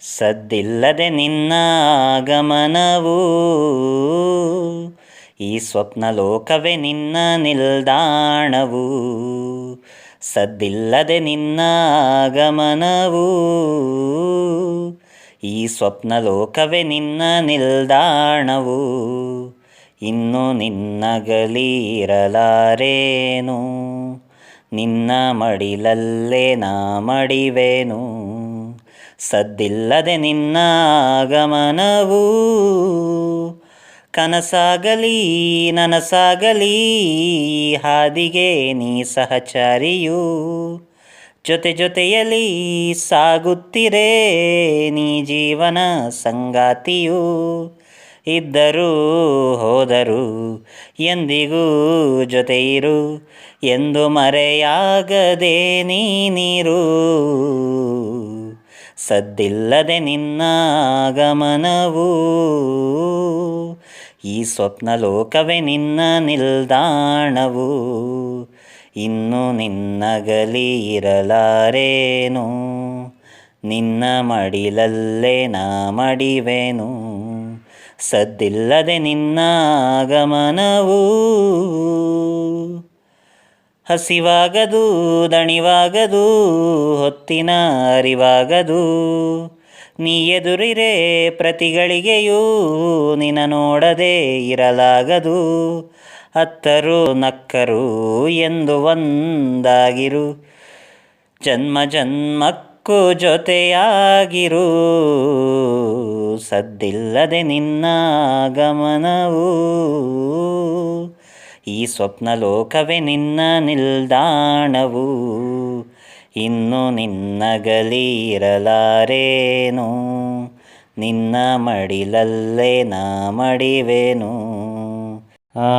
ಸದ್ದಿಲ್ಲದೆ ನಿನ್ನ ಆಗಮನವು ಈ ಸ್ವಪ್ನ ಲೋಕವೇ ನಿನ್ನ ನಿಲ್ದಾಣವು. ಸದ್ದಿಲ್ಲದೆ ನಿನ್ನ ಆಗಮನವು ಈ ಸ್ವಪ್ನ ಲೋಕವೇ ನಿನ್ನ ನಿಲ್ದಾಣವು. ಇನ್ನು ನಿನ್ನಗಲಿರಲಾರೇನು, ನಿನ್ನ ಮಡಿಲಲ್ಲೇ ನಾ ಮಡಿವೆನು. ಸದ್ದಿಲ್ಲದೆ ನಿನ್ನ ಆಗಮನವು ಕನಸಾಗಲಿ ನನಸಾಗಲಿ ಹಾದಿಗೆ ನೀ ಸಹಚಾರಿಯು. ಜೊತೆ ಜೊತೆಯಲ್ಲಿ ಸಾಗುತ್ತಿರೇ ನೀ ಜೀವನ ಸಂಗಾತಿಯು. ಇದ್ದರೂ ಹೋದರೂ ಎಂದಿಗೂ ಜೊತೆ ಇರು, ಎಂದು ಮರೆಯಾಗದೆ ನೀನಿರು. ಸದ್ದಿಲ್ಲದೆ ನಿನ್ನ ಆಗಮನವು ಈ ಸ್ವಪ್ನ ಲೋಕವೇ ನಿನ್ನ ನಿಲ್ದಾಣವು. ಇನ್ನು ನಿನ್ನಗಲಿ ಇರಲಾರೇನು, ನಿನ್ನ ಮಡಿಲಲ್ಲೇ ನಾ ಮಡಿವೆನು. ಸದ್ದಿಲ್ಲದೆ ನಿನ್ನ ಆಗಮನವು ಹಸಿವಾಗದು ದಣಿವಾಗದು ಹೊತ್ತಿನ ಅರಿವಾಗದು. ನೀ ಎದುರಿರೆ ಪ್ರತಿಗಳಿಗೆಯೂ ನಿನ್ನ ನೋಡದೆ ಇರಲಾಗದು. ಅತ್ತರು ನಕ್ಕರು ಎಂದು ಒಂದಾಗಿರು, ಜನ್ಮ ಜನ್ಮಕ್ಕೂ ಜೊತೆಯಾಗಿರು. ಸದ್ದಿಲ್ಲದೆ ನಿನ್ನ ಆಗಮನವು ಈ ಸ್ವಪ್ನ ಲೋಕವೇ ನಿನ್ನ ನಿಲ್ದಾಣವು. ಇನ್ನು ನಿನ್ನಗಲಿ ಇರಲಾರೇನು, ನಿನ್ನ ಮಡಿಲಲ್ಲೇ ನಾ ಮಡಿವೆನು. ಆ